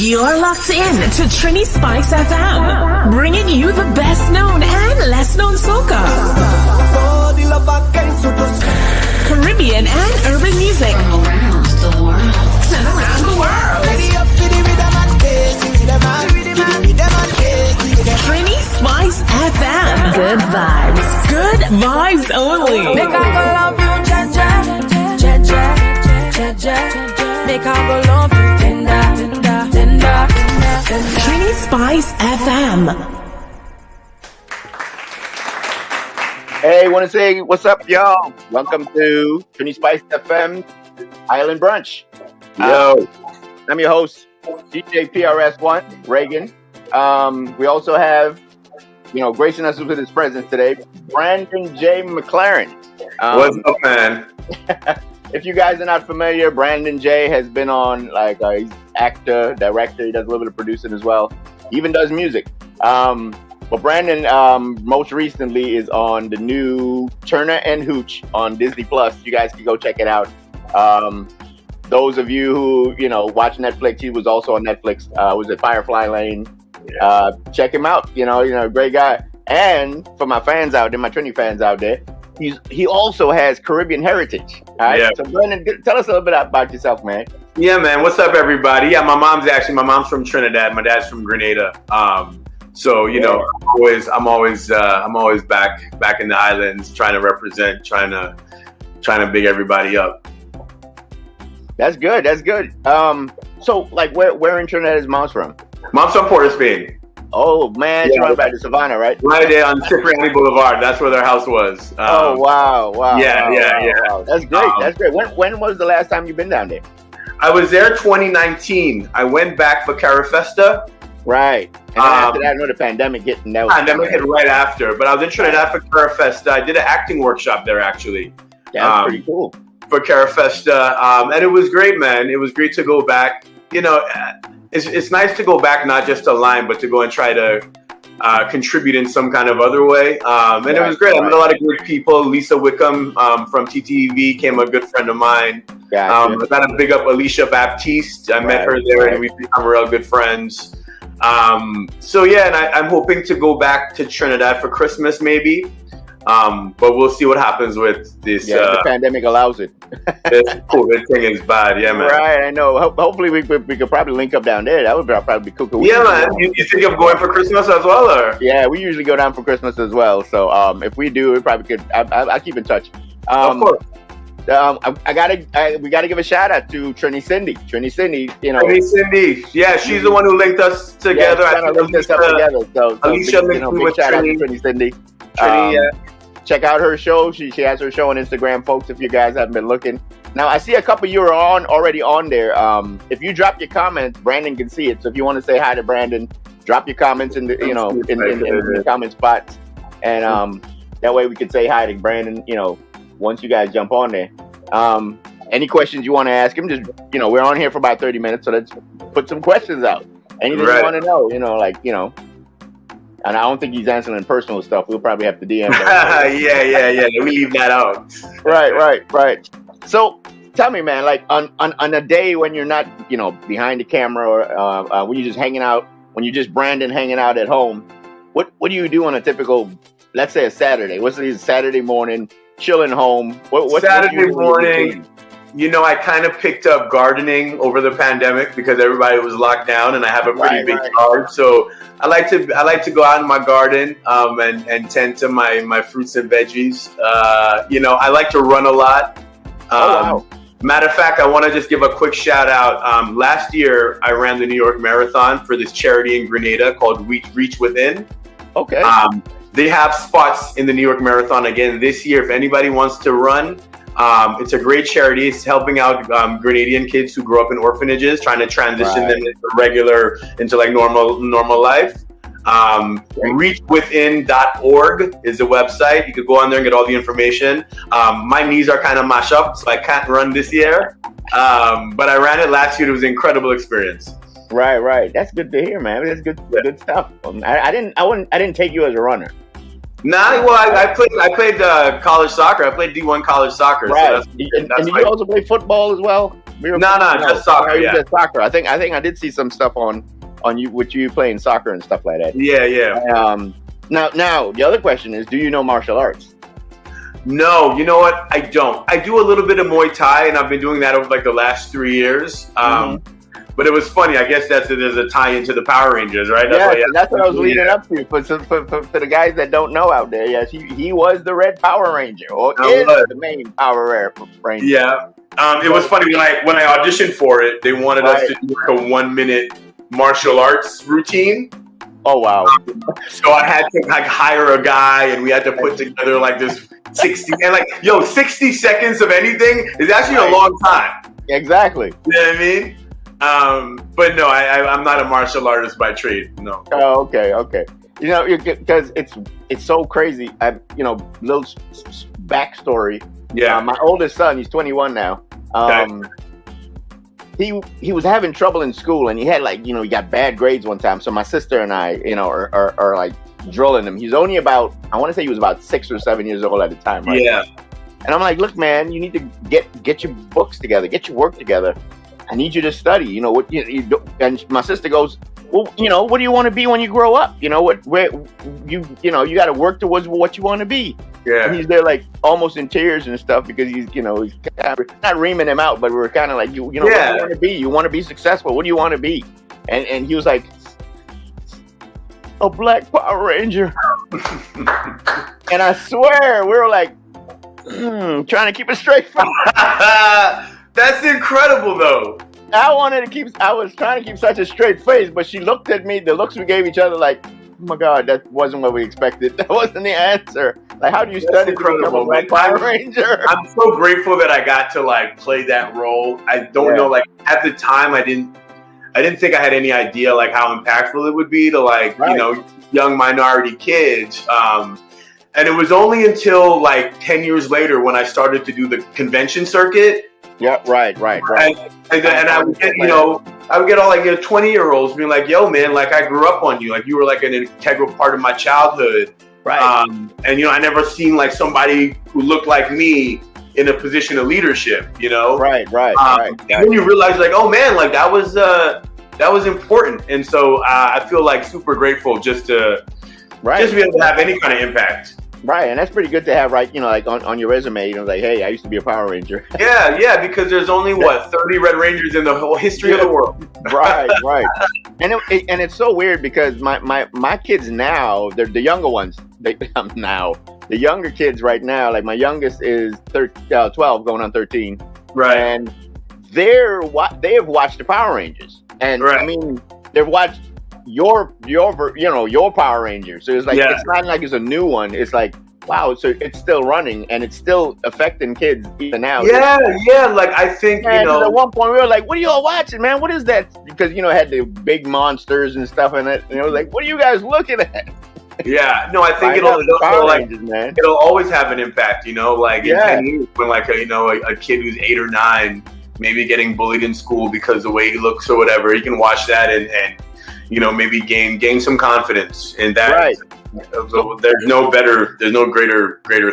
You're locked in to Trini Spice FM, bringing you the best known and less known soca, Caribbean and urban music from around the world. Trini Spice FM. Good vibes. Good vibes only. Make I go love you, make I go love you, tender. Trini Spice FM. Hey, want to say what's up, y'all? Welcome to Trini Spice FM Island Brunch. I'm your host, DJ PRS1 Reagan. We also have, gracing us with his presence today, Brandon J. McLaren. What's up, man? If you guys are not familiar, Brandon J has been on, he's actor, director. He does a little bit of producing as well. He even does music. But Brandon, most recently, is on the new Turner and Hooch on Disney Plus. You guys can go check it out. Those of you who, watch Netflix, he was also on Netflix. Was at Firefly Lane. Check him out. Great guy. And for my fans out there, my Trini fans out there, he also has Caribbean heritage. All right. Yeah. So Brandon, tell us a little bit about yourself, man. Yeah, man. What's up, everybody? Yeah, my mom's from Trinidad. My dad's from Grenada. So I'm always back in the islands, trying to represent, trying to big everybody up. That's good. So where in Trinidad is mom's from? Mom's from Port of Spain. Oh man, you're right by the Savannah, right? Right there on Cipriani Boulevard. That's where their house was. Wow. Yeah. Wow. That's great. That's great. When was the last time you've been down there? I was there 2019. I went back for Carafesta. Right. And after that, I know the pandemic hit. Pandemic hit right after. But I was in Trinidad for Carafesta. I did an acting workshop there, actually. That's pretty cool. For Carafesta. And it was great, man. It was great to go back. It's nice to go back, not just to line, but to go and try to contribute in some kind of other way. It was great. I met a lot of great people. Lisa Wickham from TTV came a good friend of mine. I got to big up Alicia Baptiste. I met her there, and we've become real good friends. And I'm hoping to go back to Trinidad for Christmas, maybe. But we'll see what happens with this. The pandemic allows it. This COVID thing is bad, yeah, man. Right, I know. Hopefully, we could probably link up down there. That would probably be cool. Yeah, man. You think of going for Christmas as well, or? Yeah, we usually go down for Christmas as well. So, if we do, we probably could. I'll keep in touch. Of course. We gotta give a shout out to Trini Cindy. Trini Cindy, yeah, she's the one who linked us together. Yeah, linked us up together. So Alicia linked me with shout out to Trini. Trini Cindy. Trini, check out her show. She has her show on Instagram, folks. If you guys haven't been looking, now I see a couple you are already on there. If you drop your comments, Brandon can see it. So if you want to say hi to Brandon, drop your comments in the in the comment spots, and that way we can say hi to Brandon. Once you guys jump on there. Any questions you want to ask him, just, we're on here for about 30 minutes, so let's put some questions out. Anything you want to know, and I don't think he's answering personal stuff. We'll probably have to DM him. Yeah. We leave that out. Right. So tell me, man, on a day when you're not, behind the camera or when you're just hanging out, when you're just Brandon hanging out at home, what do you do on a typical, let's say a Saturday? What's the Saturday morning? Chilling home. What's Saturday morning, I kind of picked up gardening over the pandemic because everybody was locked down, and I have a pretty big yard. So I like to go out in my garden and tend to my fruits and veggies. I like to run a lot. Matter of fact, I want to just give a quick shout out. Last year, I ran the New York Marathon for this charity in Grenada called Reach Within. Okay. They have spots in the New York Marathon again this year. If anybody wants to run, it's a great charity. It's helping out Grenadian kids who grow up in orphanages, trying to transition them into normal life. Reachwithin.org is the website. You could go on there and get all the information. My knees are kind of mashed up, so I can't run this year. But I ran it last year. It was an incredible experience. Right. That's good to hear, man. That's good stuff. I didn't take you as a runner. Nah, well, I played college soccer. I played D1 college soccer. Right. So And did you also play football as well? No, just soccer. You Yeah, just soccer. I think I did see some stuff on you with you playing soccer and stuff like that. yeah. Now the other question is, do you know martial arts? No, you know what? I don't. I do a little bit of Muay Thai, and I've been doing that over like the last 3 years. But it was funny. I guess there's a tie into the Power Rangers, right? That's what I was leading up to. For the guys that don't know out there, yes, he was the Red Power Ranger, or is the main Power Ranger. Yeah. It was funny when I auditioned for it. They wanted us to do like a 1 minute martial arts routine. Oh wow! So I had to like hire a guy, and we had to put together like this 60 and 60 seconds of anything is actually a long time. Exactly. You know what I mean? But no, I'm not a martial artist by trade. No. Oh, okay. You know, because it's so crazy. Little backstory. Yeah. My oldest son, he's 21 now. He was having trouble in school, and he had he got bad grades one time. So my sister and I, are like drilling him. He's only about, I want to say he was about 6 or 7 years old at the time, right? Yeah. And I'm like, look, man, you need to get your books together, get your work together. I need you to study. You know what you do. And my sister goes, well, what do you want to be when you grow up? You got to work towards what you want to be. Yeah. And he's there like almost in tears and stuff because he's kind of, not reaming him out, but we're kind of like, what do you want to be? You want to be successful. What do you want to be? And he was like, a Black Power Ranger. And I swear we were like, trying to keep it straight. That's incredible, though. I was trying to keep such a straight face, but she looked at me, the looks we gave each other like, oh my God, that wasn't what we expected. That wasn't the answer. Like, how do you study to become a Black Power Ranger? I'm so grateful that I got to play that role. I don't know, at the time I didn't think I had any idea how impactful it would be to young minority kids. And it was only until 10 years later when I started to do the convention circuit. Yeah, right. And I would get, I would get all 20-year-olds being like, yo, man, I grew up on you. You were an integral part of my childhood. Right. And, I never seen somebody who looked like me in a position of leadership, Right. Then you realize oh man, that was important. And so I feel super grateful just to be able to have any kind of impact. Right, and that's pretty good to have, right? On your resume, hey, I used to be a Power Ranger. Yeah, because there's only 30 Red Rangers in the whole history of the world. Right. And it's so weird because my kids now, they're the younger ones. The younger kids right now, my youngest is 12, going on 13. Right. And they have watched the Power Rangers, and I mean, they've watched your Power Ranger. So it's it's not like it's a new one. It's wow, so it's still running and it's still affecting kids even now. Yeah. I think at one point we were like, what are you all watching, man? What is that? Because it had the big monsters and stuff in it. And it was like, what are you guys looking at? Yeah, no, I think it'll always have an impact, in 10 years when a kid who's 8 or 9 maybe getting bullied in school because the way he looks or whatever, he can watch that and maybe gain some confidence in that. Right. So there's no greater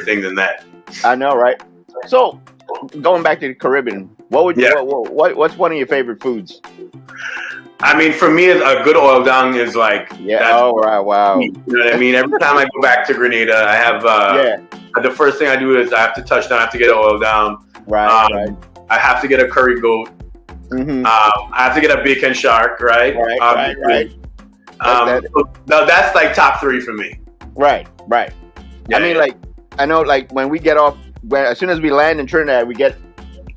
thing than that. I know, right? So going back to the Caribbean, what's one of your favorite foods? I mean, for me, a good oil down is right, wow. You know what I mean? Every time I go back to Grenada, I have the first thing I do is I have to touch down, I have to get an oil down. Right. I have to get a curry goat. Mm-hmm. I have to get a bacon shark, right? Right. No, that's top 3 for me. Right. Yeah, I mean, I know, when we get off, as soon as we land in Trinidad, we get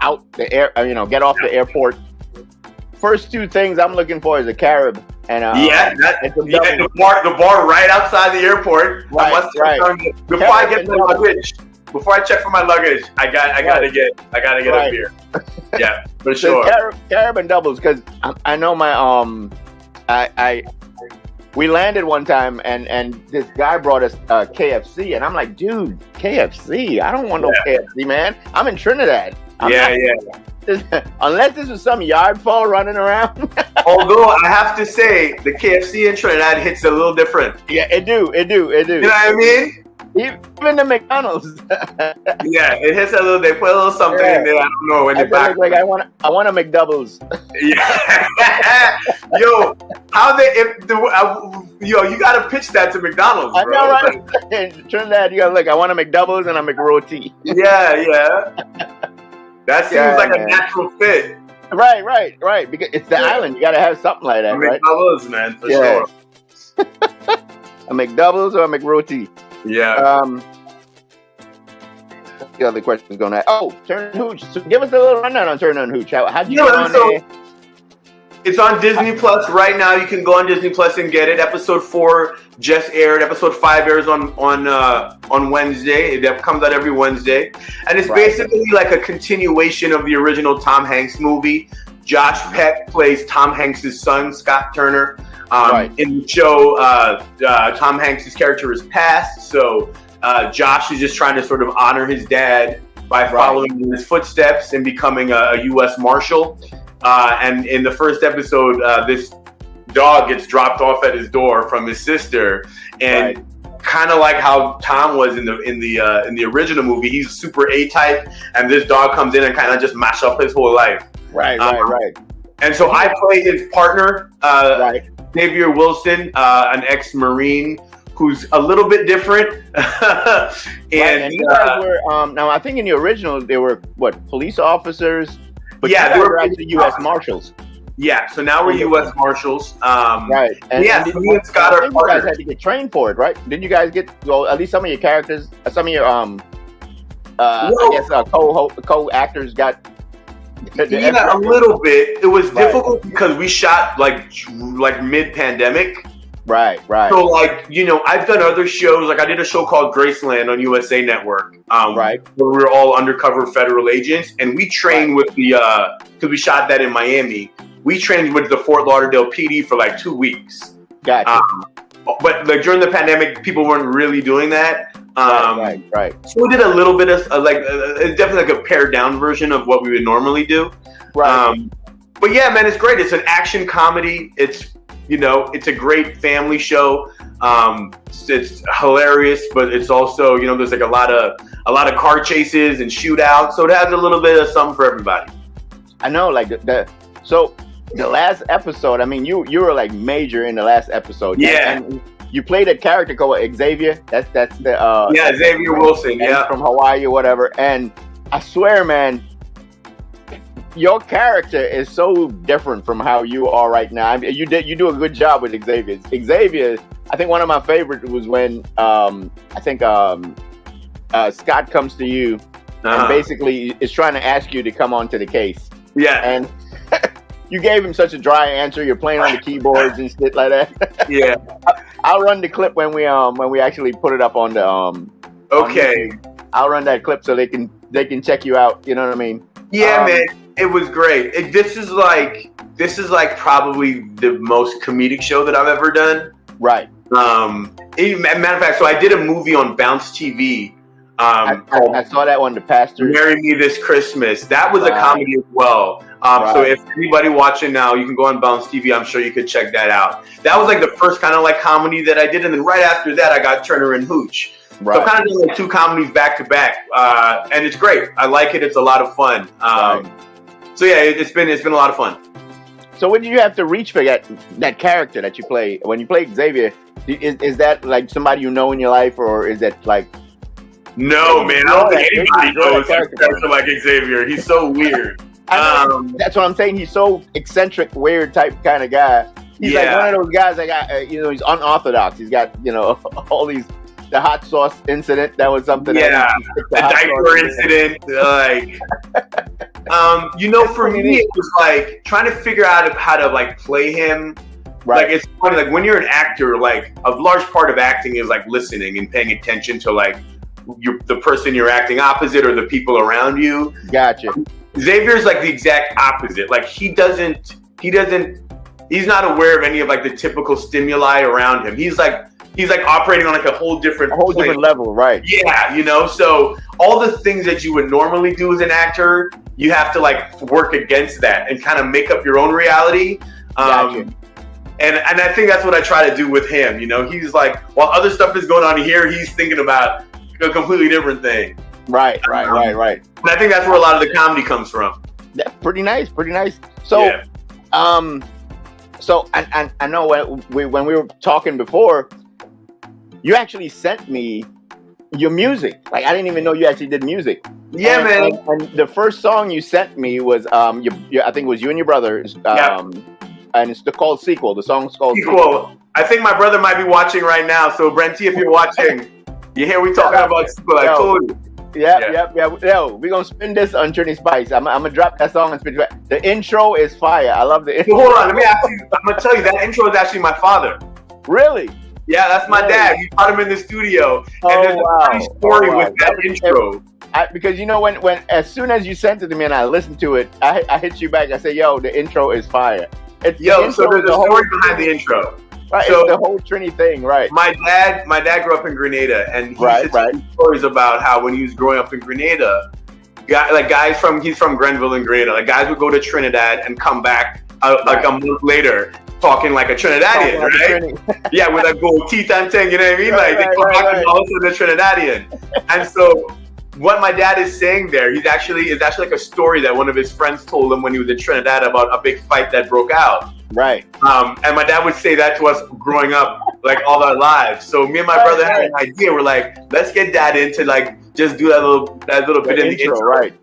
out the air, get off the airport. First 2 things I'm looking for is a Carib and the bar right outside the airport. Right. Before I get my luggage. Before I check for my luggage, I gotta get a beer. Yeah, for sure. Carib and doubles, because I know we landed one time and this guy brought us KFC, and I'm like, dude, KFC? I don't want no KFC, man. I'm in Trinidad. Unless this is some yard fall running around. Although I have to say, the KFC in Trinidad hits a little different. Yeah, it do. You know what I mean? Even the McDonald's. Yeah, it hits a little. They put a little something in there. I don't know when they back. Like I want a McDoubles. Yeah. Yo, how they? Yo, you gotta pitch that to McDonald's, bro. I know, right? In Trinidad, you gotta look. I want a McDoubles and a McRoti. Yeah. That seems like a natural fit. Right. Because it's the island. You gotta have something like that, right? McDoubles, man, for sure. A McDoubles or a McRoti. Yeah. The other question was going to. Oh, Turner and Hooch. So give us a little rundown on Turner and Hooch. How'd you get on there? It's on Disney Plus right now. You can go on Disney Plus and get it. Episode 4 just aired. Episode 5 airs on Wednesday. It comes out every Wednesday, and it's basically like a continuation of the original Tom Hanks movie. Josh Peck plays Tom Hanks' son, Scott Turner. In the show, Tom Hanks' character is passed, so Josh is just trying to sort of honor his dad by following in his footsteps and becoming a U.S. Marshal. And in the first episode, this dog gets dropped off at his door from his sister, and kind of like how Tom was in the original movie, he's super A-type, and this dog comes in and kind of just mash up his whole life. Right. And so I play his partner, Xavier Wilson, an ex-Marine who's a little bit different. And you guys were now I think in the original they were police officers, but they were actually U.S. Marshals. Yeah, so now we're U.S. Marshals. And me and Scott are partners. You guys had to get trained for it, right? Didn't you guys get at least some of your characters, some of your co-actors got? A little bit. It was difficult because we shot like mid-pandemic. Right. So I've done other shows. Like I did a show called Graceland on USA Network. Where we were all undercover federal agents, and we trained with the because we shot that in Miami. We trained with the Fort Lauderdale PD for like 2 weeks. Gotcha. But like during the pandemic, people weren't really doing that. Right. So we did a little bit of definitely like a pared down version of what we would normally do. Right. But yeah, man, it's great. It's an action comedy. It's a great family show. It's hilarious, but it's also there's like a lot of car chases and shootouts. So it has a little bit of something for everybody. I know, like so the last episode. I mean, you were like major in the last episode. Yeah. And you played a character called Xavier. That's the Xavier Wilson. Yeah, from Hawaii or whatever. And I swear, man, your character is so different from how you are right now. I mean, you do a good job with Xavier. Xavier, I think one of my favorites was when Scott comes to you and basically is trying to ask you to come onto the case. Yeah, and you gave him such a dry answer. You're playing on the keyboards and shit like that. Yeah, I'll run the clip when we actually put it up on the Okay. I'll run that clip so they can check you out. You know what I mean? Yeah, man. It was great. This is like probably the most comedic show that I've ever done. Right. Matter of fact, so I did a movie on Bounce TV. I saw that one, The Pastor. Marry Me This Christmas. That was a comedy as well. So if anybody watching now, you can go on Bounce TV. I'm sure you could check that out. That was like the first kind of like comedy that I did. And then right after that, I got Turner and Hooch. Right. So I'm kind of doing like 2 comedies back to back. And it's great. I like it. It's a lot of fun. So yeah, it's been a lot of fun. So when do you have to reach for that character that you play? When you play Xavier, is that like somebody you know in your life, or is that like? No, man. I don't think anybody knows a character like Xavier. He's so weird. That's what I'm saying. He's so eccentric, weird type kind of guy. He's like one of those guys that got, he's unorthodox. He's got, all these. The hot sauce incident, that was something. Yeah, the diaper incident. For me, it was like trying to figure out how to like play him. Right. Like it's funny, like when you're an actor, like a large part of acting is like listening and paying attention to like the person you're acting opposite or the people around you. Gotcha. Xavier's like the exact opposite. Like he's not aware of any of like the typical stimuli around him. He's like operating on like a whole different level, right? Yeah, so all the things that you would normally do as an actor, you have to like work against that and kind of make up your own reality. Gotcha. And I think that's what I try to do with him. You know, he's like, while other stuff is going on here, he's thinking about a completely different thing. Right. And I think that's where a lot of the comedy comes from. Yeah, pretty nice. So, so I know when we were talking before, you actually sent me your music. Like, I didn't even know you actually did music. Yeah, man. And the first song you sent me was I think it was you and your brother. And it's called Sequel. The song's called Sequel. I think my brother might be watching right now. So Brenty, if you're watching, you hear we talking about Sequel. I told you. Yeah. Yo, we're gonna spin this on Trini Spice. I'm gonna drop that song and spin it back. The intro is fire. I love the intro. So hold on, let me ask you. I'm gonna tell you that intro is actually my father. Really? Yeah, that's my dad. We caught him in the studio, and there's a funny story with that intro. Because you know when as soon as you sent it to me and I listened to it, I hit you back. I said, "Yo, the intro is fire." So there's a story behind the intro. Right, so it's the whole Trini thing, right? My dad grew up in Grenada, and he used to tell stories about how when he was growing up in Grenada, he's from Grenville in Grenada. Like guys would go to Trinidad and come back like a month later talking like a Trinidadian, right? Yeah, with a gold teeth and thing, you know what I mean? Like they come back and also the Trinidadian. And so what my dad is saying there, is actually like a story that one of his friends told him when he was in Trinidad about a big fight that broke out. Right. And my dad would say that to us growing up, like all our lives. So me and my brother had an idea. We're like, let's get dad in to like just do that little bit in the intro. Right.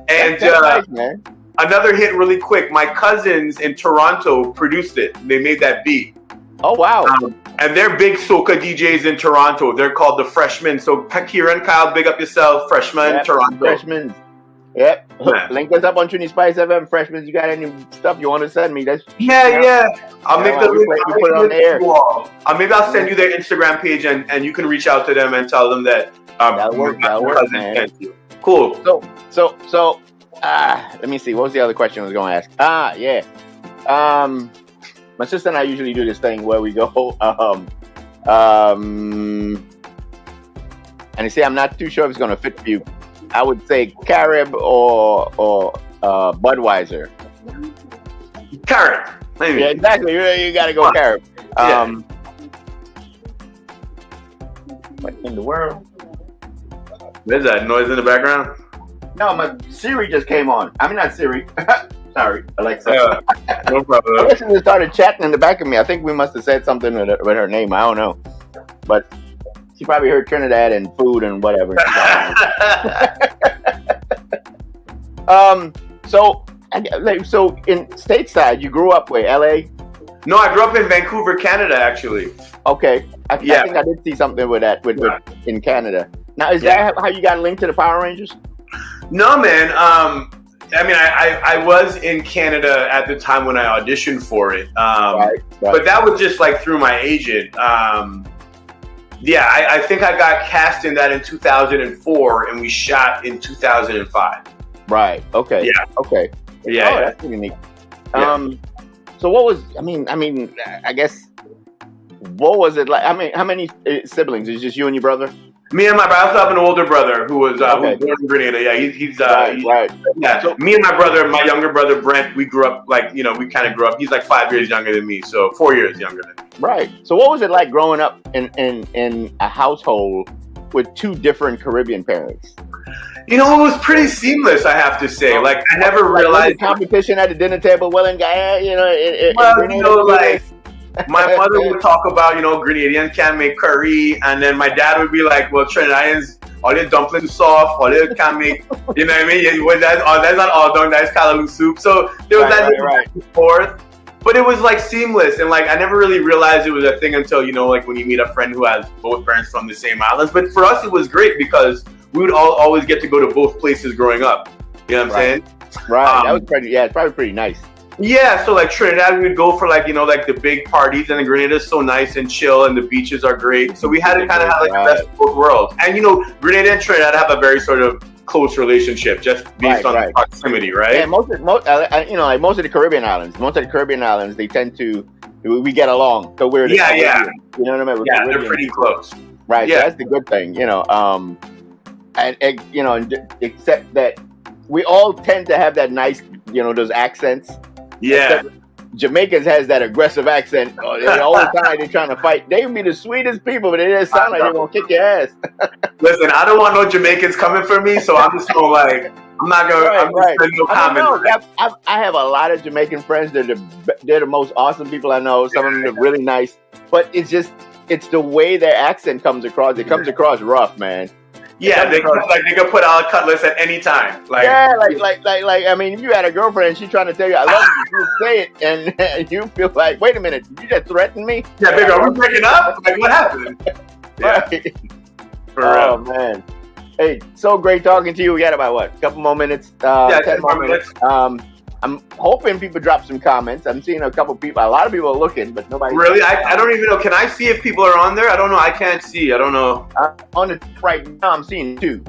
And that's nice, man. Another hit really quick. My cousins in Toronto produced it. They made that beat. Oh, wow. And they're big soca DJs in Toronto. They're called the Freshmen. So Kieran, Kyle, big up yourself. Freshmen, Toronto. Freshmen. Yep. Yeah. Link us up on Trini Spice FM. Freshmen, you got any stuff you want to send me? Yeah. I'll make the link. Put it on the air. Maybe I'll send you their Instagram page and you can reach out to them and tell them that. That'll work, man. Cool. So, let me see. What was the other question I was going to ask? Yeah. My sister and I usually do this thing where we go, and you see, I'm not too sure if it's going to fit for you. I would say Carib or Budweiser. Carib. Maybe. Yeah, exactly. You got to go Carib. What in the world? There's that noise in the background? No, my Siri just came on. I mean, not Siri. Sorry, Alexa. No problem. Alexa just started chatting in the back of me. I think we must have said something with her name. I don't know. But she probably heard Trinidad and food and whatever. So in stateside, you grew up where? LA? No, I grew up in Vancouver, Canada, actually. Okay. I think I did see something with that with in Canada. Now, is that how you got linked to the Power Rangers? No, man. I mean, I was in Canada at the time when I auditioned for it. But that was just like through my agent. I think I got cast in that in 2004 and we shot in 2005. Right. Okay. Yeah. Okay. Yeah. Oh, that's pretty neat. So what was, I guess, what was it like? I mean, how many siblings? Is it just you and your brother? Me and my brother. I also have an older brother who was born in Grenada. Yeah, he's right. Yeah. So me and my brother, my younger brother Brent, we grew up we kind of grew up. He's like 5 years younger than me, so 4 years younger than me. Right. So what was it like growing up in a household with two different Caribbean parents? You know, it was pretty seamless, I have to say. Like, I never realized competition at the dinner table. Well, and my mother would talk about, Grenadians can't make curry, and then my dad would be like, well, Trinidadians, all their dumplings too soft, all they can't make, you know what I mean? That's not all done, that's callaloo soup. So there was back and forth. But it was like seamless, and like I never really realized it was a thing until, like when you meet a friend who has both parents from the same islands. But for us, it was great because we would always get to go to both places growing up. You know what I'm saying? Right. That was it's probably pretty nice. Yeah, so like Trinidad, we would go for like the big parties, and the Grenada is so nice and chill, and the beaches are great. So we had to kind of have like the best of both worlds. And Grenada and Trinidad have a very sort of close relationship just based on the proximity, right? Yeah, most of the Caribbean islands, they tend to we get along. So we're you know what I mean? They're pretty close. Right. Yeah. So that's the good thing, except that we all tend to have that nice, those accents. Yeah. Jamaicans has that aggressive accent. The whole time they're trying to fight. They can be the sweetest people, but it just sound like they're gonna kick your ass. Listen, I don't want no Jamaicans coming for me, so I'm just gonna like, I'm not gonna, I'm just gonna no comment. I have a lot of Jamaican friends. They're the most awesome people I know. Some of them are really nice, but it's the way their accent comes across. It comes across rough, man. Yeah, they could put out a cutlass at any time. Like, yeah, like. I mean, if you had a girlfriend and she's trying to tell you I love you, you say it, and you feel like, wait a minute, did you just threaten me? Yeah, baby, are we breaking up? Like, what happened? Yeah. Right. Oh man, hey, so great talking to you. We got about what, a couple more minutes? 10 more minutes. I'm hoping people drop some comments. I'm seeing a lot of people are looking, but nobody. Really? I don't even know. Can I see if people are on there? I don't know. I can't see. I don't know. On the right now, I'm seeing 2.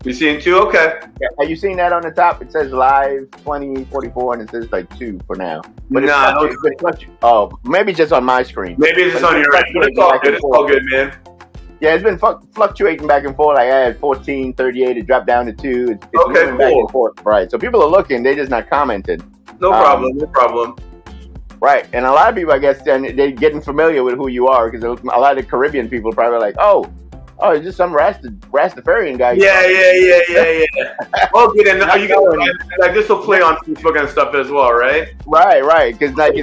You're seeing 2? Okay. Yeah. Are you seeing that on the top? It says live 2044, and it says like 2 for now. But oh, maybe just on my screen. Maybe it's just on your end. It's all good. It's all good, man. Yeah, it's been fluctuating back and forth. Like I had 14, 38, it dropped down to 2. It's okay, moving back and forth. Right. So people are looking, they're just not commenting. No problem. Right. And a lot of people, I guess, they're getting familiar with who you are, because a lot of the Caribbean people are probably like, oh, it's just some Rastafarian guy. Yeah. Okay, then are you gonna, like, this will play on Facebook and stuff as well, right? Right. Because like,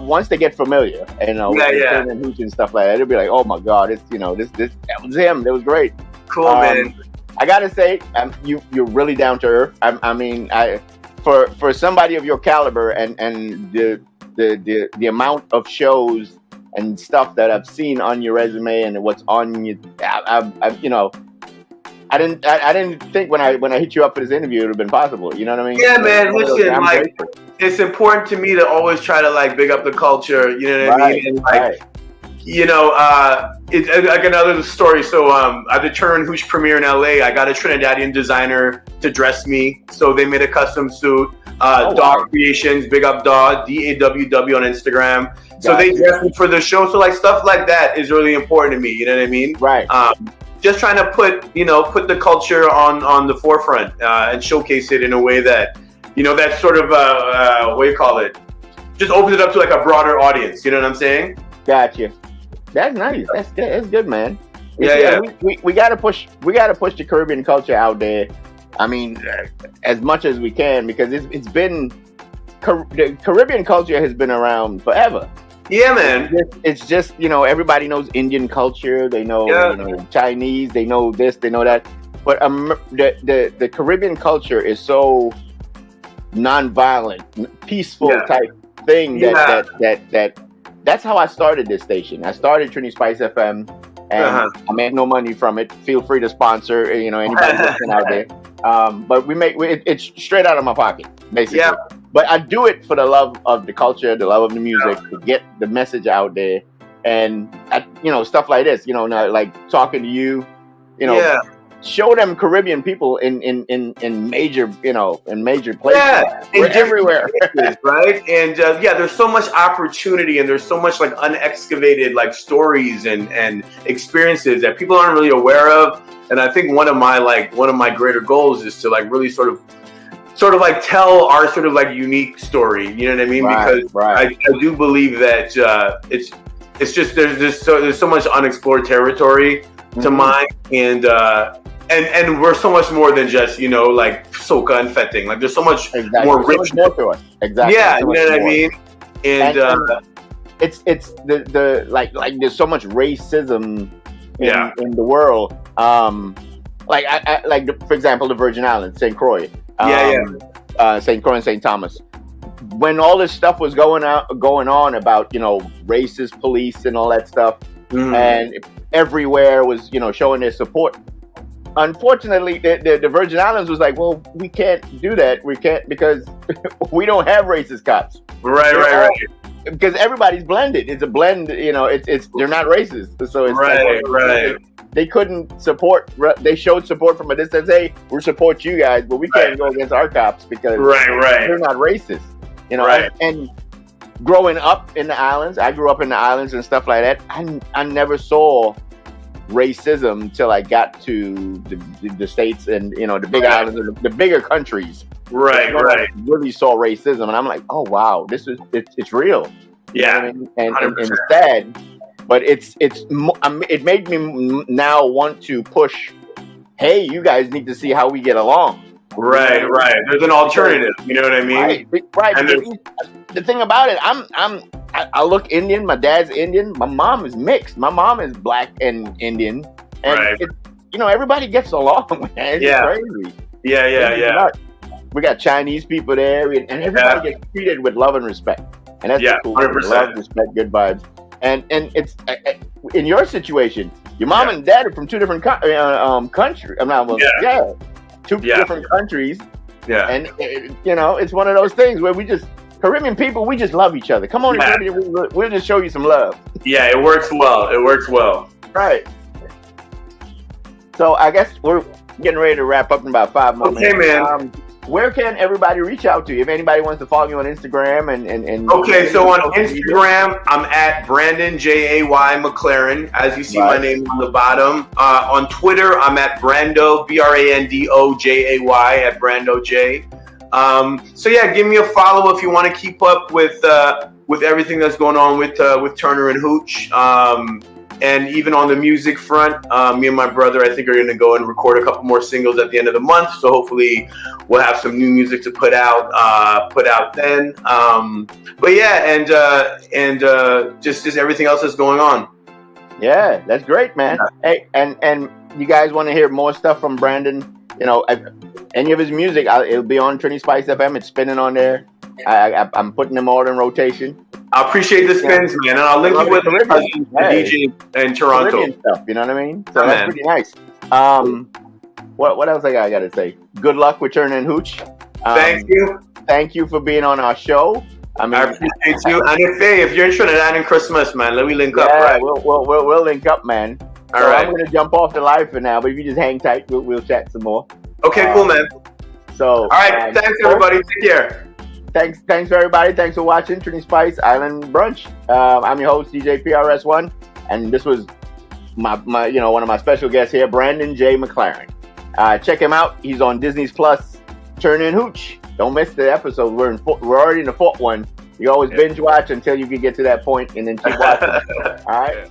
once they get familiar, and and hooch and stuff like that, it'll be like, oh my God, it's this that was him. That was great. Cool, man. I gotta say, you're really down to earth. I mean, for somebody of your caliber and the amount of shows and stuff that I've seen on your resume and what's on you, I didn't think when I hit you up for this interview it would have been possible. You know what I mean? Yeah, man. Listen, like, it's important to me to always try to like big up the culture. You know what I mean? And like, like another story. So at the Turn Hooch premiere in LA, I got a Trinidadian designer to dress me. So they made a custom suit. Daw Creations, big up Daw, DAWW on Instagram. So they dress me for the show. So like stuff like that is really important to me. You know what I mean? Right. Just trying to put the culture on the forefront and showcase it in a way that, that sort of what do you call it? Just opens it up to like a broader audience. You know what I'm saying? Gotcha. That's nice. That's good. That's good, man. Yeah. We gotta push the Caribbean culture out there. I mean, as much as we can, because it's been the Caribbean culture has been around forever. Yeah, man. It's just everybody knows Indian culture. They know Chinese. They know this. They know that. But the Caribbean culture is so non-violent, peaceful type thing that's how I started this station. I started Trini Spice FM, and I make no money from it. Feel free to sponsor anybody listening out there. But it's straight out of my pocket, basically. Yeah. But I do it for the love of the culture, the love of the music, to get the message out there, and stuff like this. Like talking to you, show them Caribbean people in major places. Yeah, we're everywhere, right? And there's so much opportunity, and there's so much like unexcavated like stories and experiences that people aren't really aware of. And I think one of my greater goals is to like really sort of like tell our sort of like unique story. You know what I mean? Because I do believe that it's just there's so much unexplored territory to mine, and we're so much more than just like soca and fetting. Like there's so much more rich more to us. Exactly. Yeah, you know what I mean? And it's the like there's so much racism in the world. Like for example, the Virgin Islands, St. Croix. St. Croix and St. Thomas. When all this stuff was going on about racist police and all that stuff, and everywhere was showing their support. Unfortunately, the Virgin Islands was like, well, we can't do that. We can't because we don't have racist cops. Right. Because everybody's blended. It's a blend. It's they're not racist. So it's right. They couldn't support. They showed support from a distance. Hey, we support you guys, but we can't go against our cops because they're not racist. And growing up in the islands, I grew up in the islands and stuff like that. I never saw racism until I got to the States and, you know, the big islands, the bigger countries. Right. I really saw racism, and I'm like, oh wow, it's real. Yeah, you know what I mean? And it's sad, but it made me now want to push. Hey, you guys need to see how we get along. Right. There's an alternative. You know what I mean? Right. And the thing about it, I look Indian. My dad's Indian. My mom is mixed. My mom is black and Indian. And you know, everybody gets along. Man. It's crazy. Yeah. We got Chinese people there, and everybody gets treated with love and respect. And that's the cool thing. 100%. Love, respect, good vibes. And it's in your situation, your mom and dad are from two different countries. Two different countries. Yeah. And you know, it's one of those things where Caribbean people, we just love each other. Come on, Caribbean, we'll just show you some love. Yeah, it works well. Right. So I guess we're getting ready to wrap up in about 5 more minutes. Okay, man. Where can everybody reach out to you? If anybody wants to follow you on Instagram and okay, so on Instagram, I'm at Brandon Jay McLaren. As you see my name on the bottom. On Twitter, I'm at Brando BrandoJay at Brando J. So yeah, give me a follow if you want to keep up with everything that's going on with Turner and Hooch. And even on the music front, me and my brother, I think, are going to go and record a couple more singles at the end of the month. So hopefully we'll have some new music to put out then. But yeah, and just everything else that's going on. Yeah, that's great, man. Hey, and you guys want to hear more stuff from Brandon? You know, any of his music, it'll be on Trini Spice FM. It's spinning on there. I'm putting them all in rotation. I appreciate the spins, man, and I'll link you with the DJ in Toronto. Caribbean stuff, you know what I mean? So that's pretty nice. What else I got to say? Good luck with Turner and Hooch. Thank you. Thank you for being on our show. I appreciate you. And if you're in Trinidad in Christmas, man, let me link up. Right? We'll link up, man. All right. I'm gonna jump off the live for now, but if you just hang tight, we'll chat some more. Okay, cool, man. So, all right, thanks everybody. Take care. Thanks for everybody. Thanks for watching Trini Spice Island Brunch. I'm your host, DJ PRS1, and this was my one of my special guests here, Brandon J. McLaren. Check him out. He's on Disney's Plus, Turner and Hooch. Don't miss the episode. We're already in the fourth one. You always binge watch until you can get to that point, and then keep watching. All right.